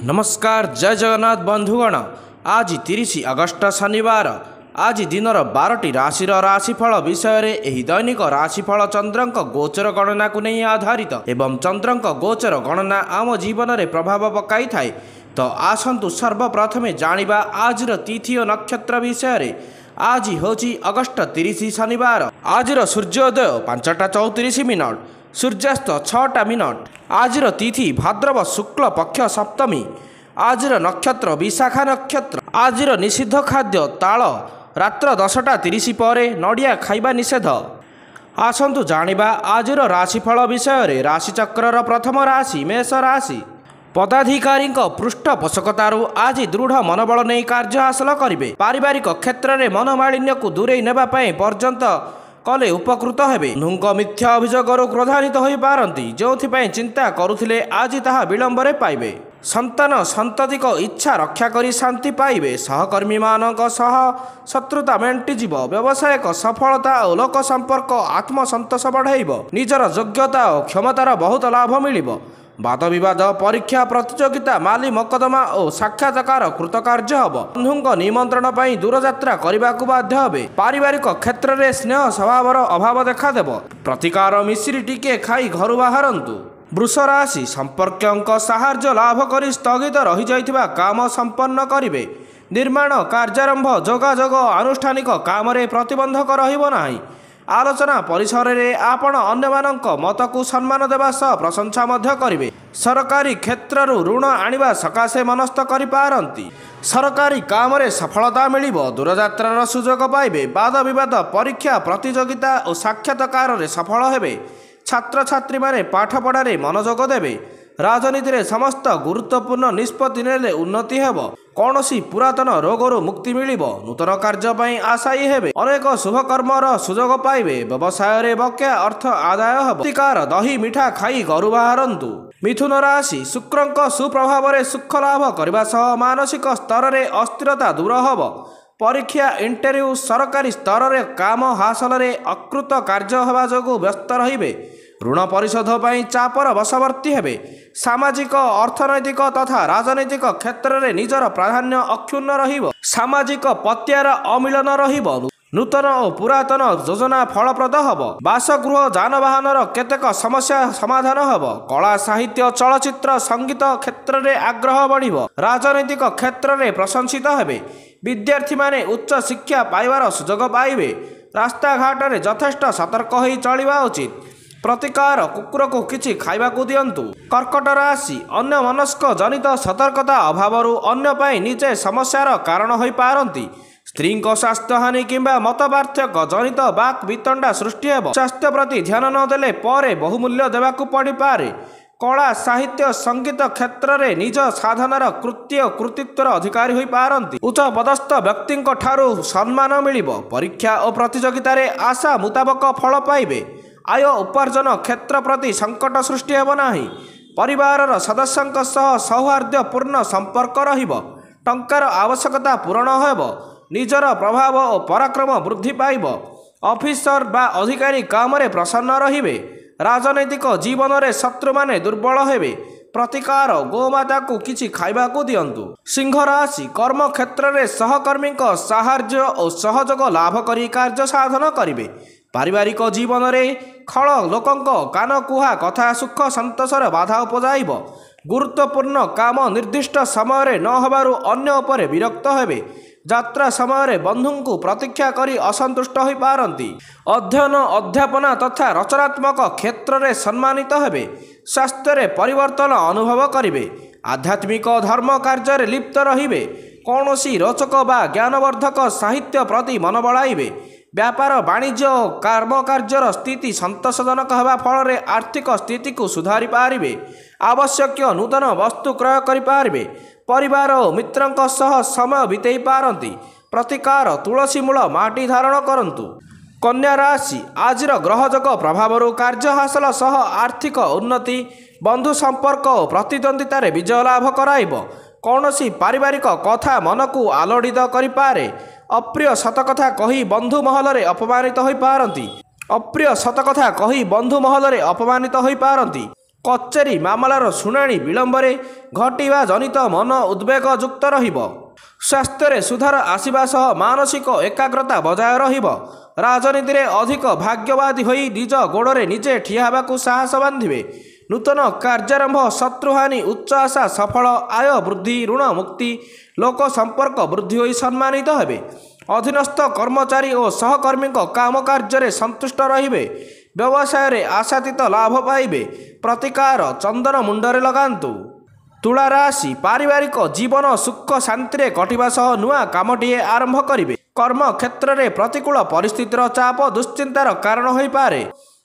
नमस्कार जय जगन्नाथ बंधुगण। आज 30 अगस्ट शनिवार। आज दिनर 12टी राशि राशिफल विषय में एही दैनिक राशिफल चंद्रक गोचर गणना को नहीं आधारित एवं चंद्रक गोचर गणना आम जीवन में प्रभाव पकाई थाए। तो आसतु सर्वप्रथमे जानिबा आजर तिथि और नक्षत्र विषय में। आज होची अगस्ट 30 शनिवार। आजर सूर्योदय 5टा 34 सूर्यास्त 6टा मिनट। आजर तिथि भाद्रव शुक्ल पक्ष सप्तमी। आजर नक्षत्र विशाखा नक्षत्र। आजर निषिद्ध खाद्य ताल। रात्र 10टा 30 पर नड़िया खाइबा निषेध। आसतु जानिबा आजर राशिफल विषय में। राशिचक्र प्रथम राशि मेष राशि। पदाधिकारी पृष्ठपोषकतारू आज दृढ़ मनोबल नहीं कार्य हासिल करेंगे। पारिवारिक क्षेत्र में मनोमालिन्य को दूरे नापी पर्यंत कले उपकृत हेबे। बंधुଙ୍କ मिथ्या अभियोगरू क्रोधान्वित हो पारती जो चिंता करुथिले आज ताहा विलंबरे पाइबे। संतान संततिक इच्छा रक्षा करी शांति पाइबे। सहकर्मी मानक सह शत्रुता मेंटिजिब। व्यवसायिक सफलता और लोक संपर्क आत्मसंतोष बढ़ाइब। निजर योग्यता और क्षमतार बहुत लाभ मिलिब। वाद विवाद परीक्षा प्रतियोगिता माली मकदमा और साक्षात्कार कृतकार्य हम। बंधुଙ୍କ निमंत्रण पर दूरयात्रा करने को बाध्य हे। पारिवारिक क्षेत्र में स्नेह स्वभावर अभाव देखादेव। प्रतिकार मिश्री टिके खाई घर बाहरतु। वृष राशि संपर्क साहाय्य लाभ कर स्थगित रही जाइथिबा काम संपन्न करेंगे। निर्माण कार्यारंभ जोगाजोग आनुष्ठानिक काम प्रतिबंधक रहिबो नाही। आलोचना परिसर में आपण अन्य मत को सम्मान देवा सह प्रशंसा करेंगे। सरकारी क्षेत्र ऋण आनिबा सकाशे मनस्थ करिपारंती। सरकारी काम रे सफलता मिलिब। दूरयात्रार सुजोग पाइबे। वाद विवाद परीक्षा प्रतियोगिता और साक्षात्कार रे सफल हेबे। छात्र छात्री माने पाठपढ़ारे मनोजोग देवे। राजनीति रे समस्त गुरुत्वपूर्ण निष्पत्ति नेले उन्नति हेब। कौनसी पुरातन रोगरू मुक्ति मिलिब। नूतन कार्य पई आशायी हेबे। अनेक शुभकर्मर सुजोग पाइबे। व्यवसाय रे बकेया अर्थ आदाय हेब। प्रतिकार दही मिठा खाई घर बाहरतु। मिथुन राशि शुक्रंक सुप्रभाव रे सुख लाभ करने सह मानसिक स्तर रे अस्थिरता दूर हेब। परीक्षा इंटरव्यू सरकारी स्तर रे काम हासिल रे अकृत कार्य हेबा जोगु व्यस्त रहिबे। ऋण परिशोध पई चापर बशवर्ती हेबे। सामाजिक अर्थनैतिक तथा राजनैतिक क्षेत्र में निजर प्राधान्य अक्षुण्ण रहिब। सामाजिक पत्यार अमिलन रहिब। नूतन और पुरातन योजना फलप्रद हब। बासगृह जानवाहन केतेक समस्या समाधान हब। कला साहित्य चलचित्र संगीत क्षेत्र में आग्रह बढ़िब। राजनैतिक क्षेत्र में प्रशंसित हेबे। विद्यार्थी माने उच्च शिक्षा पाइबार सुजोग पाइबे। रास्ता घाट में यथेष्ट सतर्क हो चलिबा उचित। प्रतिकार कुकुर को किछि खाइबा को दियंतु। कर्कट राशि अन्य मनस्क जनित सतर्कता अभावरू अन्य पाई निजे समस्यार कारण हो पारती। स्त्री स्वास्थ्य हानि किंबा मतपार्थक्य जनित बाक वितंडा सृष्टि हेब। स्वास्थ्य प्रति ध्यान नदेले परे बहुमूल्य देवाकू पड़ी पारे। कला साहित्य संगीत क्षेत्र में निज साधनार कृत्य कृतित्वर अधिकारी हो पारती। उच्च पदस्थ व्यक्ति ठारू सम्मान मिलिब। परीक्षा और प्रतियोगिता आशा मुताबक फल पाइबे। आय उपार्जन क्षेत्र प्रति संकट सृष्टि हेब नाही। परिवार सदस्यों सह सौहार्दपूर्ण संपर्क रहिब। टंकार आवश्यकता पूरण हेब। निजर प्रभाव और पराक्रम वृद्धि पाइब। ऑफिसर बा अधिकारी काम रे प्रसन्न रहिबे। राजनैतिक जीवन में शत्रु माने दुर्बल हेबे। प्रतिकार गोमाता को किछि खाइबा को दियंतु। सिंह राशि कर्म क्षेत्र में सहकर्मी साहाय्य और सहयोग लाभ करी कार्य साधन करिवे। पारिवारिक जीवन में खल लोकंक कान कुहा कथा सुख संतोषर बाधा उपजाइब। गुरुत्वपूर्ण काम निर्दिष्ट समय न होबारु अन्य उपरे विरक्त हेबे। यात्रा समय बंधु को प्रतीक्षा करी असंतुष्ट हो पारती। अध्ययन अध्यापना तथा रचनात्मक क्षेत्र में सम्मानित हेबे। स्वास्थ्य रे परिवर्तन अनुभव करिवे। आध्यात्मिक धर्म कार्य रे लिप्त रहिबे। कौनसी रोचक बा ज्ञानवर्धक साहित्य प्रति मन बढ़ाइबे। व्यापार वाणिज्य और कर्म कार्यर स्थिति संतोषजनक होगा फल आर्थिक स्थिति को सुधारी पारिबे। आवश्यक नूतन वस्तु क्रय करें। परिवार और मित्रों सह समय बिताई पारती। प्रतिकार तुलसी मूल माटी धारण करंतु। कन्या राशि आजिर ग्रहजोग प्रभाव कार्य हासिल सह आर्थिक उन्नति। बंधु संपर्क और प्रतिद्वंदिता विजय लाभ कराइब। कौनसी पारिवारिक कथा मन को आलोड़ित करें। अप्रिय सतकथा कही बंधु महल अपमानित हो पारती। अप्रिय सतकथा कही बंधु महल अपमानित हो पारती। କଚେରୀ ମାମଲାର ଶୁଣାଣି ବିଳମ୍ବରେ ଘଟିବା ଜନିତ ମନ ଉଦ୍ବେଗଯୁକ୍ତ ରହିବ। ସ୍ୱାସ୍ଥ୍ୟରେ ସୁଧାର ଆସିବା ସହ ମାନସିକ ଏକାଗ୍ରତା ବଜାୟ ରହିବ। ରାଜନୀତିରେ ଅଧିକ ଭାଗ୍ୟବାଦୀ ହୋଇ ନିଜ ଗୋଡ଼ରେ ନିଜେ ଠିଆ ହେବାକୁ ସାହସ ବାନ୍ଧିବେ। ନୂତନ କାର୍ଯ୍ୟାରମ୍ଭ, ଶତ୍ରୁହାନି, ଉଚ୍ଚ ଆଶା ସଫଳ, ଆୟ ବୃଦ୍ଧି, ଋଣ ମୁକ୍ତି, ଲୋକ ସମ୍ପର୍କ ବୃଦ୍ଧି ହୋଇ ସମ୍ମାନିତ ହେବେ। ଅଧୀନସ୍ଥ କର୍ମଚାରୀ ଓ ସହକର୍ମୀଙ୍କ କାମ କାର୍ଯ୍ୟରେ ସନ୍ତୁଷ୍ଟ ରହିବେ। ବ୍ୟବସାୟରେ ଆଶାତୀତ ଲାଭ ପାଇବେ। ପ୍ରତିକାର ଚନ୍ଦନ ମୁଣ୍ଡରେ ଲଗାନ୍ତୁ। ତୁଳା ରାଶି, ପାରିବାରିକ ଜୀବନ ସୁଖ ଶାନ୍ତିରେ କଟିବା ସହ ନୂଆ କାମଟିଏ ଆରମ୍ଭ କରିବେ। କର୍ମକ୍ଷେତ୍ରରେ ପ୍ରତିକୂଳ ପରିସ୍ଥିତିର ଚାପ ଦୁଶ୍ଚିନ୍ତାର କାରଣ ହୋଇପାରେ।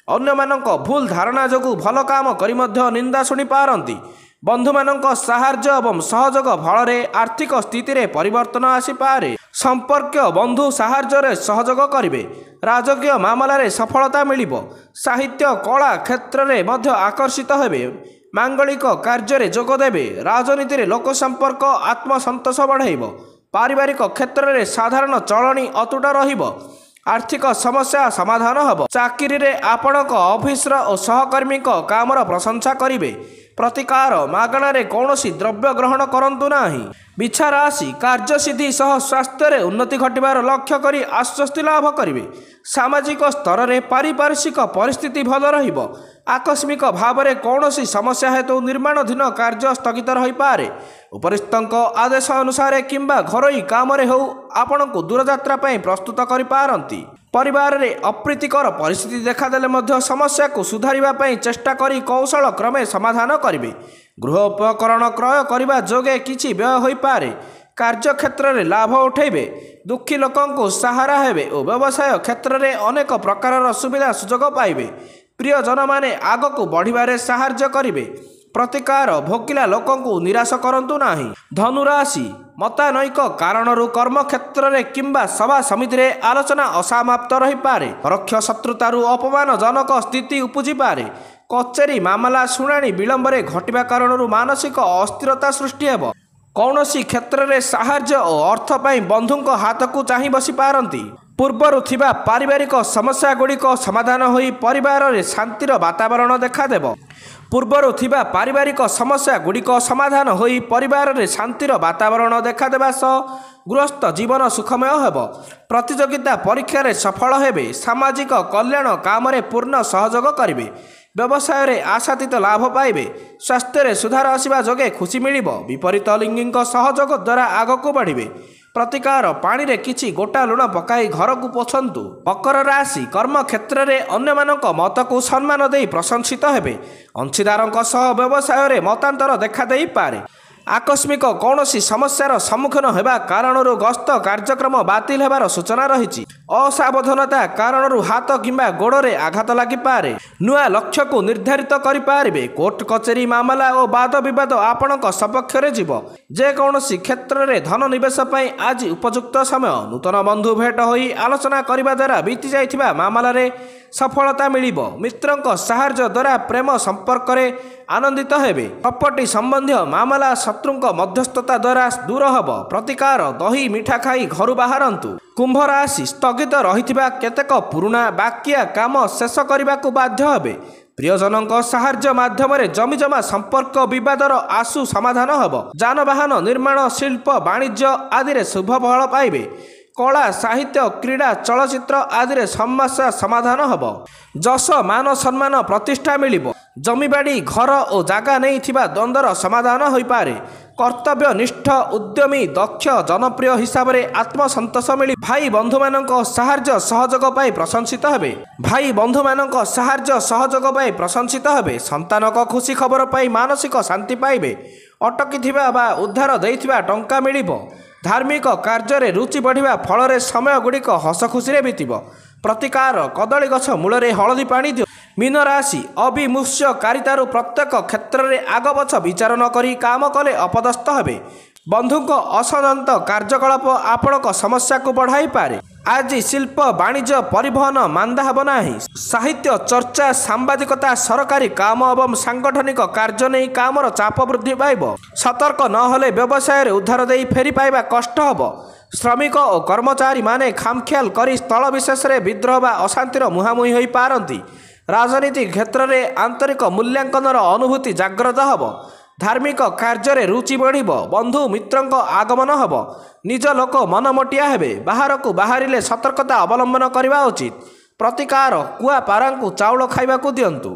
ଅନ୍ୟମାନଙ୍କ ଭୁଲ ଧାରଣା ଯୋଗୁଁ ଭଲ କାମ କରି ମଧ୍ୟ ନିନ୍ଦା ଶୁଣିପାରନ୍ତି। ବନ୍ଧୁମାନଙ୍କ ସାହାଯ୍ୟ ଏବଂ ସହଯୋଗ ଫଳରେ ଆର୍ଥିକ ସ୍ଥିତିରେ ପରିବର୍ତ୍ତନ ଆସିପାରେ। ସମ୍ପର୍କୀୟ ବନ୍ଧୁ ସାହାଯ୍ୟରେ ସହଯୋଗ କରିବେ। ରାଜକୀୟ ମାମଲାରେ ସଫଳତା ମିଳିବ। ସାହିତ୍ୟ କଳା କ୍ଷେତ୍ରରେ ମଧ୍ୟ ଆକର୍ଷିତ ହେବେ। ମାଙ୍ଗଳିକ କାର୍ଯ୍ୟରେ ଯୋଗ ଦେବେ। ରାଜନୀତିରେ ଲୋକ ସମ୍ପର୍କ ଆତ୍ମସନ୍ତୋଷ ବଢ଼ାଇବ। ପାରିବାରିକ କ୍ଷେତ୍ରରେ ସାଧାରଣ ଚଳଣି ଅତୁଟ ରହିବ। ଆର୍ଥିକ ସମସ୍ୟା ସମାଧାନ ହେବ। ଚାକିରିରେ ଆପଣଙ୍କ ଅଫିସର ଓ ସହକର୍ମୀଙ୍କ କାମର ପ୍ରଶଂସା କରିବେ। ପ୍ରତିକାର, ମାଗଣାରେ କୌଣସି ଦ୍ରବ୍ୟ ଗ୍ରହଣ କରନ୍ତୁ ନାହିଁ। ବିଛା ରାଶି, କାର୍ଯ୍ୟସିଦ୍ଧି ସହ ସ୍ୱାସ୍ଥ୍ୟରେ ଉନ୍ନତି ଘଟିବାର ଲକ୍ଷ୍ୟ କରି ଆଶ୍ୱସ୍ତି ଲାଭ କରିବେ। ସାମାଜିକ ସ୍ତରରେ ପାରିପାର୍ଶ୍ୱିକ ପରିସ୍ଥିତି ଭଲ ରହିବ। ଆକସ୍ମିକ ଭାବରେ କୌଣସି ସମସ୍ୟା ହେତୁ ନିର୍ମାଣାଧୀନ କାର୍ଯ୍ୟ ସ୍ଥଗିତ ରହିପାରେ। ଉପରିସ୍ଥଙ୍କ ଆଦେଶ ଅନୁସାରେ କିମ୍ବା ଘରୋଇ କାମରେ ହେଉ ଆପଣଙ୍କୁ ଦୂରଯାତ୍ରା ପାଇଁ ପ୍ରସ୍ତୁତ କରିପାରନ୍ତି। ପରିବାରରେ ଅପ୍ରୀତିକର ପରିସ୍ଥିତି ଦେଖାଦେଲେ ମଧ୍ୟ ସମସ୍ୟାକୁ ସୁଧାରିବା ପାଇଁ ଚେଷ୍ଟା କରି କୌଶଳ କ୍ରମେ ସମାଧାନ କରିବେ। ଗୃହ ଉପକରଣ କ୍ରୟ କରିବା ଯୋଗେ କିଛି ବ୍ୟୟ ହୋଇପାରେ। କାର୍ଯ୍ୟକ୍ଷେତ୍ରରେ ଲାଭ ଉଠାଇବେ। ଦୁଃଖୀ ଲୋକଙ୍କୁ ସାହାରା ହେବେ ଓ ବ୍ୟବସାୟ କ୍ଷେତ୍ରରେ ଅନେକ ପ୍ରକାରର ସୁବିଧା ସୁଯୋଗ ପାଇବେ। ପ୍ରିୟଜନମାନେ ଆଗକୁ ବଢ଼ିବାରେ ସାହାଯ୍ୟ କରିବେ। ପ୍ରତିକାର, ଭୋକିଲା ଲୋକଙ୍କୁ ନିରାଶ କରନ୍ତୁ ନାହିଁ। ଧନୁରାଶି, ମତାନୈକ କାରଣରୁ କର୍ମକ୍ଷେତ୍ରରେ କିମ୍ବା ସଭା ସମିତିରେ ଆଲୋଚନା ଅସମାପ୍ତ ରହିପାରେ। ପରୋକ୍ଷ ଶତ୍ରୁତାରୁ ଅପମାନଜନକ ସ୍ଥିତି ଉପୁଜିପାରେ। କଚେରୀ ମାମଲା ଶୁଣାଣି ବିଳମ୍ବରେ ଘଟିବା କାରଣରୁ ମାନସିକ ଅସ୍ଥିରତା ସୃଷ୍ଟି ହେବ। କୌଣସି କ୍ଷେତ୍ରରେ ସାହାଯ୍ୟ ଓ ଅର୍ଥ ପାଇଁ ବନ୍ଧୁଙ୍କ ହାତକୁ ଚାହିଁ ବସିପାରନ୍ତି। ପୂର୍ବରୁ ଥିବା ପାରିବାରିକ ସମସ୍ୟାଗୁଡ଼ିକ ସମାଧାନ ହୋଇ ପରିବାରରେ ଶାନ୍ତିର ବାତାବରଣ ଦେଖାଦେବ। ପୂର୍ବରୁ ଥିବା ପାରିବାରିକ ସମସ୍ୟାଗୁଡ଼ିକ ସମାଧାନ ହୋଇ ପରିବାରରେ ଶାନ୍ତିର ବାତାବରଣ ଦେଖାଦେବା ସହ ଗୃହସ୍ଥ ଜୀବନ ସୁଖମୟ ହେବ। ପ୍ରତିଯୋଗିତା ପରୀକ୍ଷାରେ ସଫଳ ହେବେ। ସାମାଜିକ କଲ୍ୟାଣ କାମରେ ପୂର୍ଣ୍ଣ ସହଯୋଗ କରିବେ। ବ୍ୟବସାୟରେ ଆଶାତୀତ ଲାଭ ପାଇବେ। ସ୍ୱାସ୍ଥ୍ୟରେ ସୁଧାର ଆସିବା ଯୋଗେ ଖୁସି ମିଳିବ। ବିପରୀତ ଲିଙ୍ଗୀଙ୍କ ସହଯୋଗ ଦ୍ୱାରା ଆଗକୁ ବଢ଼ିବେ। ପ୍ରତିକାର, ପାଣିରେ କିଛି ଗୋଟା ଲୁଣ ପକାଇ ଘରକୁ ପୋଛନ୍ତୁ। ମକର ରାଶି, କର୍ମକ୍ଷେତ୍ରରେ ଅନ୍ୟମାନଙ୍କ ମତକୁ ସମ୍ମାନ ଦେଇ ପ୍ରଶଂସିତ ହେବେ। ଅଂଶୀଦାରଙ୍କ ସହ ବ୍ୟବସାୟରେ ମତାନ୍ତର ଦେଖାଦେଇପାରେ। ଆକସ୍ମିକ କୌଣସି ସମସ୍ୟାର ସମ୍ମୁଖୀନ ହେବା କାରଣରୁ ଗସ୍ତ କାର୍ଯ୍ୟକ୍ରମ ବାତିଲ ହେବାର ସୂଚନା ରହିଛି। ଅସାବଧାନତା କାରଣରୁ ହାତ କିମ୍ବା ଗୋଡ଼ରେ ଆଘାତ ଲାଗିପାରେ। ନୂଆ ଲକ୍ଷ୍ୟକୁ ନିର୍ଦ୍ଧାରିତ କରିପାରିବେ। କୋର୍ଟ କଚେରୀ ମାମଲା ଓ ବାଦ ବିବାଦ ଆପଣଙ୍କ ସପକ୍ଷରେ ଯିବ। ଯେକୌଣସି କ୍ଷେତ୍ରରେ ଧନ ନିବେଶ ପାଇଁ ଆଜି ଉପଯୁକ୍ତ ସମୟ। ନୂତନ ବନ୍ଧୁ ଭେଟ ହୋଇ ଆଲୋଚନା କରିବା ଦ୍ୱାରା ବିତି ଯାଇଥିବା ମାମଲାରେ ସଫଳତା ମିଳିବ। ମିତ୍ରଙ୍କ ସାହାଯ୍ୟ ଦ୍ୱାରା ପ୍ରେମ ସମ୍ପର୍କରେ ଆନନ୍ଦିତ ହେବେ। ପ୍ରପର୍ଟି ସମ୍ବନ୍ଧୀୟ ମାମଲା ଶତ୍ରୁଙ୍କ ମଧ୍ୟସ୍ଥତା ଦ୍ୱାରା ଦୂର ହେବ। ପ୍ରତିକାର, ଦହି ମିଠା ଖାଇ ଘରୁ ବାହାରନ୍ତୁ। କୁମ୍ଭ ରାଶି, ସ୍ଥଗିତ ରହିଥିବା କେତେକ ପୁରୁଣା ବାକିଆ କାମ ଶେଷ କରିବାକୁ ବାଧ୍ୟ ହେବେ। ପ୍ରିୟଜନଙ୍କ ସାହାଯ୍ୟ ମାଧ୍ୟମରେ ଜମିଜମା ସମ୍ପର୍କ ବିବାଦର ଆଶୁ ସମାଧାନ ହେବ। ଯାନବାହନ ନିର୍ମାଣ, ଶିଳ୍ପ, ବାଣିଜ୍ୟ ଆଦିରେ ଶୁଭ ଫଳ ପାଇବେ। କଳା, ସାହିତ୍ୟ, କ୍ରୀଡ଼ା, ଚଳଚ୍ଚିତ୍ର ଆଦିରେ ସମସ୍ୟା ସମାଧାନ ହେବ। ଯଶ, ମାନ, ସମ୍ମାନ, ପ୍ରତିଷ୍ଠା ମିଳିବ। ଜମିବାଡ଼ି, ଘର ଓ ଜାଗା ନେଇ ଥିବା ଦ୍ୱନ୍ଦ୍ୱର ସମାଧାନ ହୋଇପାରେ। କର୍ତ୍ତବ୍ୟନିଷ୍ଠ, ଉଦ୍ୟମୀ, ଦକ୍ଷ, ଜନପ୍ରିୟ ହିସାବରେ ଆତ୍ମସନ୍ତୋଷ ମିଳି ଭାଇ ବନ୍ଧୁମାନଙ୍କ ସାହାଯ୍ୟ ସହଯୋଗ ପାଇଁ ପ୍ରଶଂସିତ ହେବେ। ଭାଇ ବନ୍ଧୁମାନଙ୍କ ସାହାଯ୍ୟ ସହଯୋଗ ପାଇଁ ପ୍ରଶଂସିତ ହେବେ। ସନ୍ତାନଙ୍କ ଖୁସି ଖବର ପାଇ ମାନସିକ ଶାନ୍ତି ପାଇବେ। ଅଟକିଥିବା ବା ଉଦ୍ଧାର ଦେଇଥିବା ଟଙ୍କା ମିଳିବ। ଧାର୍ମିକ କାର୍ଯ୍ୟରେ ରୁଚି ବଢ଼ିବା ଫଳରେ ସମୟଗୁଡ଼ିକ ହସ ଖୁସିରେ ବିତିବ। ପ୍ରତିକାର, କଦଳୀ ଗଛ ମୂଳରେ ହଳଦୀ ପାଣି ଦିଅ। ମୀନ ରାଶି, ଅବିମୃଷ୍ୟକାରିତାରୁ ପ୍ରତ୍ୟେକ କ୍ଷେତ୍ରରେ ଆଗପଛ ବିଚାର ନ କରି କାମ କଲେ ଅପଦସ୍ଥ ହେବେ। ବନ୍ଧୁଙ୍କ ଅସଦନ୍ତ କାର୍ଯ୍ୟକଳାପ ଆପଣଙ୍କ ସମସ୍ୟାକୁ ବଢ଼ାଇପାରେ। ଆଜି ଶିଳ୍ପ, ବାଣିଜ୍ୟ, ପରିବହନ ମାନ୍ଦା ହେବ ନାହିଁ। ସାହିତ୍ୟ ଚର୍ଚ୍ଚା, ସାମ୍ବାଦିକତା, ସରକାରୀ କାମ ଏବଂ ସାଂଗଠନିକ କାର୍ଯ୍ୟ ନେଇ କାମର ଚାପ ବୃଦ୍ଧି ପାଇବ। ସତର୍କ ନହେଲେ ବ୍ୟବସାୟରେ ଉଦ୍ଧାର ଦେଇ ଫେରି ପାଇବା କଷ୍ଟ ହେବ। ଶ୍ରମିକ ଓ କର୍ମଚାରୀମାନେ ଖାମଖିଆଲ କରି ସ୍ଥଳ ବିଶେଷରେ ବିଦ୍ରୋହ ବା ଅଶାନ୍ତିର ମୁହାଁମୁହିଁ ହୋଇପାରନ୍ତି। ରାଜନୀତି କ୍ଷେତ୍ରରେ ଆନ୍ତରିକ ମୂଲ୍ୟାଙ୍କନର ଅନୁଭୂତି ଜାଗ୍ରତ ହେବ। ଧାର୍ମିକ କାର୍ଯ୍ୟରେ ରୁଚି ବଢ଼ିବ। ବନ୍ଧୁ ମିତ୍ରଙ୍କ ଆଗମନ ହେବ। ନିଜ ଲୋକ ମନମୋଟିଆ ହେବେ। ବାହାରକୁ ବାହାରିଲେ ସତର୍କତା ଅବଲମ୍ବନ କରିବା ଉଚିତ। ପ୍ରତିକାର କୁଆପାରାଙ୍କୁ ଚାଉଳ ଖାଇବାକୁ ଦିଅନ୍ତୁ।